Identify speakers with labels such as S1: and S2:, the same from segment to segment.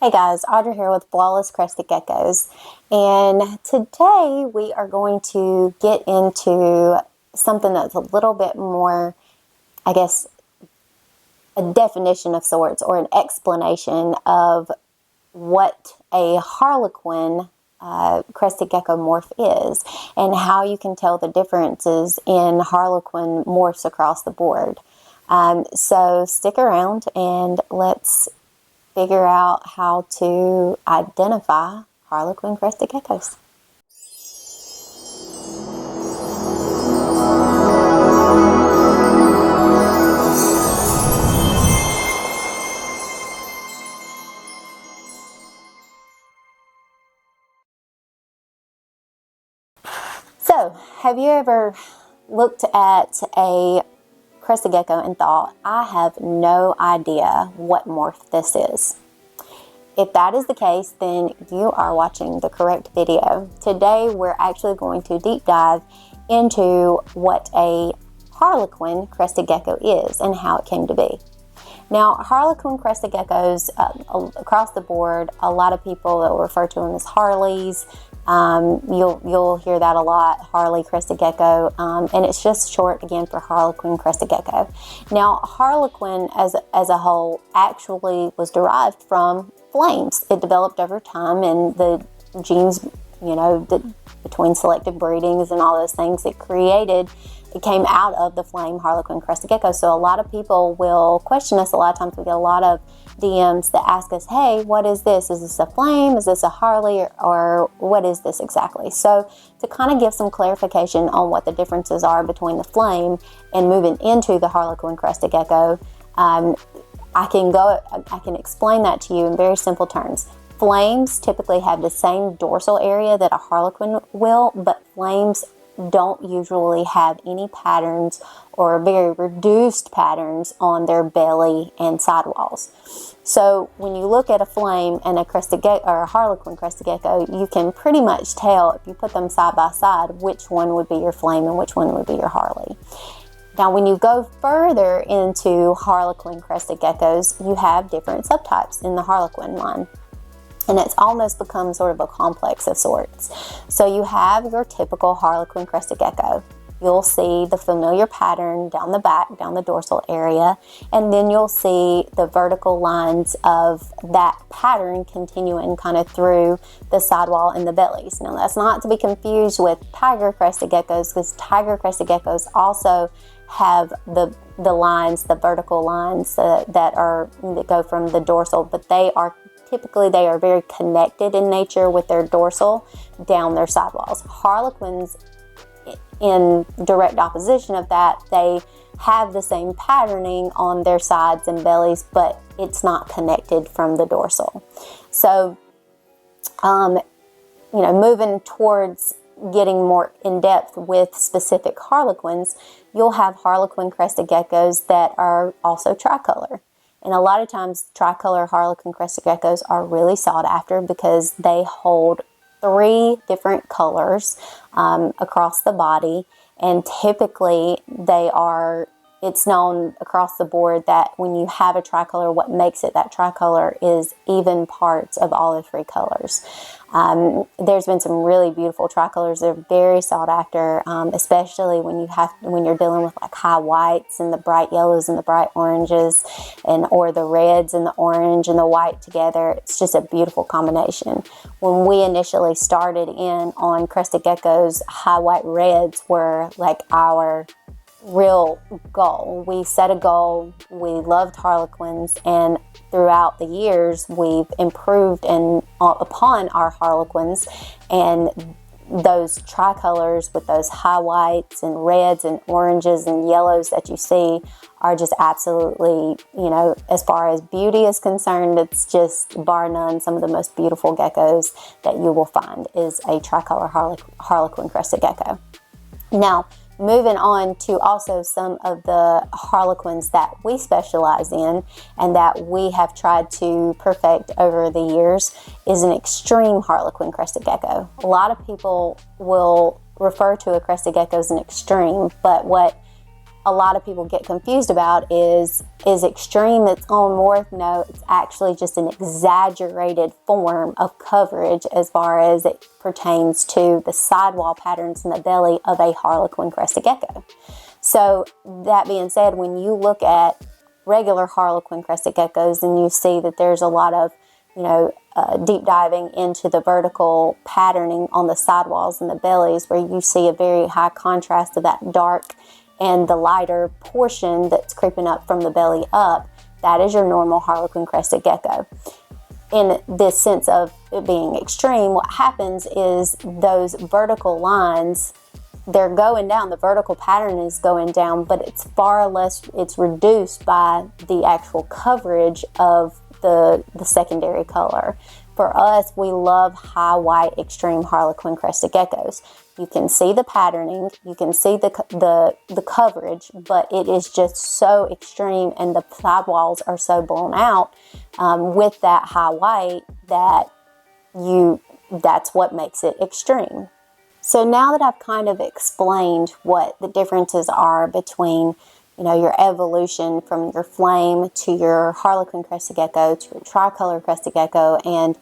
S1: Hey guys, Audrey here with Flawless Crested Geckos, and today we are going to get into something that's a little bit more, I guess, a definition of sorts or an explanation of what a Harlequin crested gecko morph is and how you can tell the differences in Harlequin morphs across the board. So stick around and let's figure out how to identify Harlequin crested geckos. So, have you ever looked at a crested gecko and thought, I have no idea what morph this is? If that is the case, then you are watching the correct video. Today, we're actually going to deep dive into what a Harlequin crested gecko is and how it came to be. Now, Harlequin crested geckos, across the board, a lot of people will refer to them as Harleys. You'll hear that a lot, Harley crested gecko, and it's just short again for Harlequin crested gecko. Now, Harlequin as a whole actually was derived from flames. It developed over time, and the genes, between selective breedings and all those things, it came out of the flame Harlequin crested gecko. So a lot of people will question us. A lot of times we get a lot of DMs that ask us, hey, what is this? Is this a flame? Is this a Harley? Or what is this exactly? So to kind of give some clarification on what the differences are between the flame and moving into the Harlequin crested gecko, I can explain that to you in very simple terms. Flames typically have the same dorsal area that a Harlequin will, but flames don't usually have any patterns or very reduced patterns on their belly and sidewalls. So when you look at a flame and a crested gecko or a Harlequin crested gecko, you can pretty much tell if you put them side by side which one would be your flame and which one would be your Harley. Now, when you go further into Harlequin crested geckos, you have different subtypes in the Harlequin line. And it's almost become sort of a complex of sorts. So you have your typical Harlequin crested gecko. You'll see the familiar pattern down the back, down the dorsal area, and then you'll see the vertical lines of that pattern continuing kind of through the sidewall and the bellies. Now, that's not to be confused with tiger crested geckos, because tiger crested geckos also have the lines, the vertical lines that go from the dorsal, but they are very connected in nature with their dorsal down their sidewalls. Harlequins, in direct opposition of that, they have the same patterning on their sides and bellies, but it's not connected from the dorsal. So, moving towards getting more in depth with specific Harlequins, you'll have Harlequin crested geckos that are also tricolor. And a lot of times, tricolor Harlequin crested geckos are really sought after because they hold 3 different colors across the body. And typically, it's known across the board that when you have a tricolor, what makes it that tricolor is even parts of all the 3 colors. There's been some really beautiful tricolors. They're very sought after, especially when you're dealing with like high whites and the bright yellows and the bright oranges, or the reds and the orange and the white together. It's just a beautiful combination. When we initially started in on crested geckos, high white reds were like our real goal. We set a goal. We loved Harlequins, and throughout the years, we've improved upon our Harlequins, and those tricolors with those high whites and reds and oranges and yellows that you see are just absolutely, as far as beauty is concerned, it's just bar none some of the most beautiful geckos that you will find is a tricolor Harlequin crested gecko. Now, moving on to also some of the Harlequins that we specialize in and that we have tried to perfect over the years is an extreme Harlequin crested gecko. A lot of people will refer to a crested gecko as an extreme, but what a lot of people get confused about is extreme its own morph? No, it's actually just an exaggerated form of coverage as far as it pertains to the sidewall patterns in the belly of a Harlequin crested gecko. So that being said, when you look at regular Harlequin crested geckos and you see that there's a lot of, deep diving into the vertical patterning on the sidewalls and the bellies, where you see a very high contrast of that dark and the lighter portion that's creeping up from the belly up, that is your normal Harlequin crested gecko. In this sense of it being extreme, what happens is those vertical lines, they're going down, the vertical pattern is going down, but it's far less, it's reduced by the actual coverage of the secondary color. For us, we love high white extreme Harlequin crested geckos. You can see the patterning, you can see the coverage, but it is just so extreme and the sidewalls are so blown out with that high white that's what makes it extreme. So now that I've kind of explained what the differences are between your evolution from your flame to your Harlequin crested gecko to your tricolor crested gecko and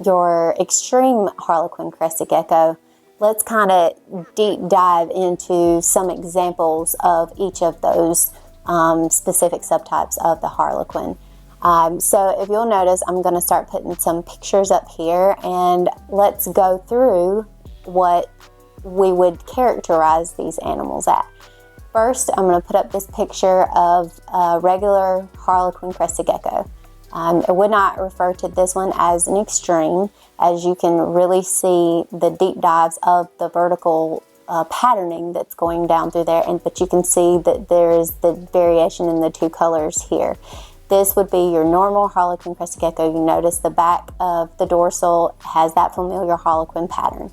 S1: your extreme Harlequin crested gecko, let's kind of deep dive into some examples of each of those specific subtypes of the Harlequin. So if you'll notice, I'm going to start putting some pictures up here, and let's go through what we would characterize these animals at. First, I'm going to put up this picture of a regular Harlequin crested gecko. I would not refer to this one as an extreme, as you can really see the deep dives of the vertical patterning that's going down through there, but you can see that there is the variation in the two colors here. This would be your normal Harlequin crested gecko. You notice the back of the dorsal has that familiar Harlequin pattern.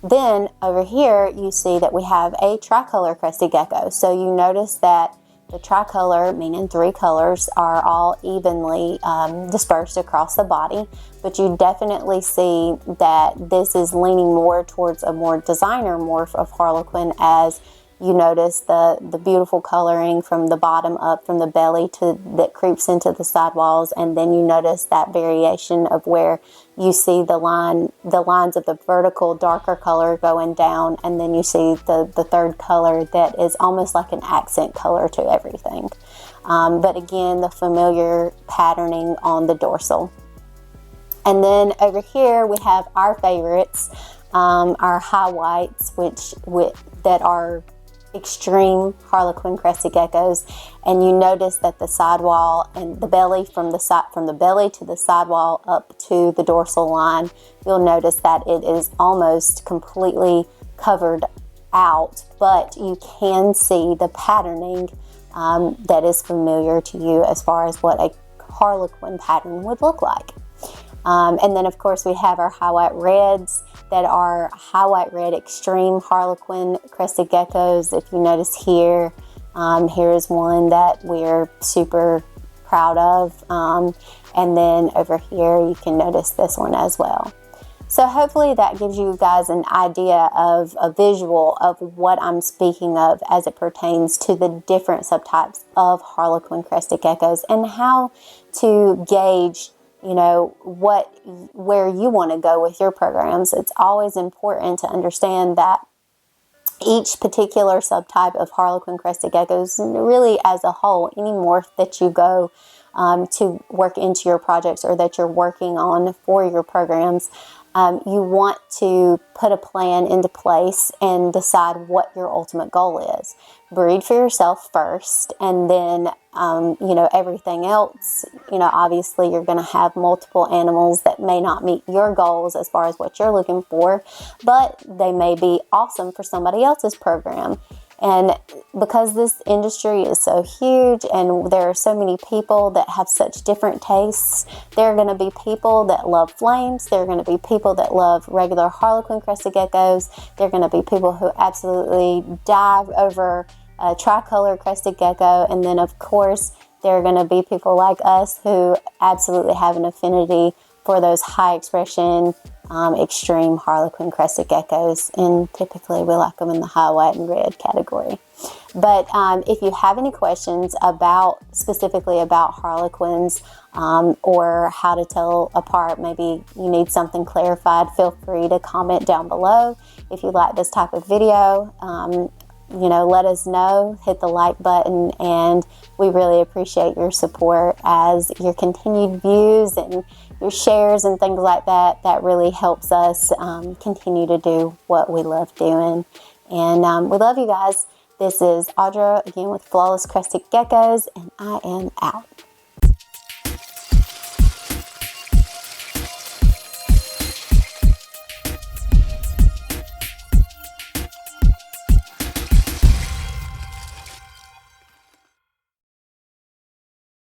S1: Then over here you see that we have a tricolor crested gecko. So you notice that the tricolor, meaning three colors, are all evenly dispersed across the body, but you definitely see that this is leaning more towards a more designer morph of Harlequin, as you notice the beautiful coloring from the bottom up, from the belly that creeps into the sidewalls, and then you notice that variation of where you see the lines of the vertical darker color going down, and then you see the third color that is almost like an accent color to everything. But again, the familiar patterning on the dorsal. And then over here we have our favorites, our high whites, that are extreme Harlequin crested geckos, and you notice that the sidewall and the belly, from the belly to the sidewall up to the dorsal line, you'll notice that it is almost completely covered out, but you can see the patterning that is familiar to you as far as what a Harlequin pattern would look like. And then of course we have our high white reds that are high white red extreme Harlequin crested geckos. If you notice here, here is one that we're super proud of. And then over here you can notice this one as well. So hopefully that gives you guys an idea of a visual of what I'm speaking of as it pertains to the different subtypes of Harlequin crested geckos and how to gauge where you want to go with your programs. It's always important to understand that each particular subtype of Harlequin crested geckos, really as a whole, any morph that you go to work into your projects or that you're working on for your programs, you want to put a plan into place and decide what your ultimate goal is. Breed for yourself first, and then, everything else, obviously you're going to have multiple animals that may not meet your goals as far as what you're looking for, but they may be awesome for somebody else's program. And because this industry is so huge and there are so many people that have such different tastes, there are going to be people that love flames, there are going to be people that love regular Harlequin crested geckos, there are going to be people who absolutely dive over a tricolor crested gecko, and then of course there are going to be people like us who absolutely have an affinity for those high expression extreme Harlequin crested geckos, and typically we like them in the high white and red category. But if you have any questions specifically about Harlequins, or how to tell apart, maybe you need something clarified, feel free to comment down below. If you like this type of video, let us know, hit the like button, and we really appreciate your support, as your continued views and your shares and things like that, that really helps us continue to do what we love doing. And we love you guys. This is Audra again with Flawless Crested Geckos, and I am out.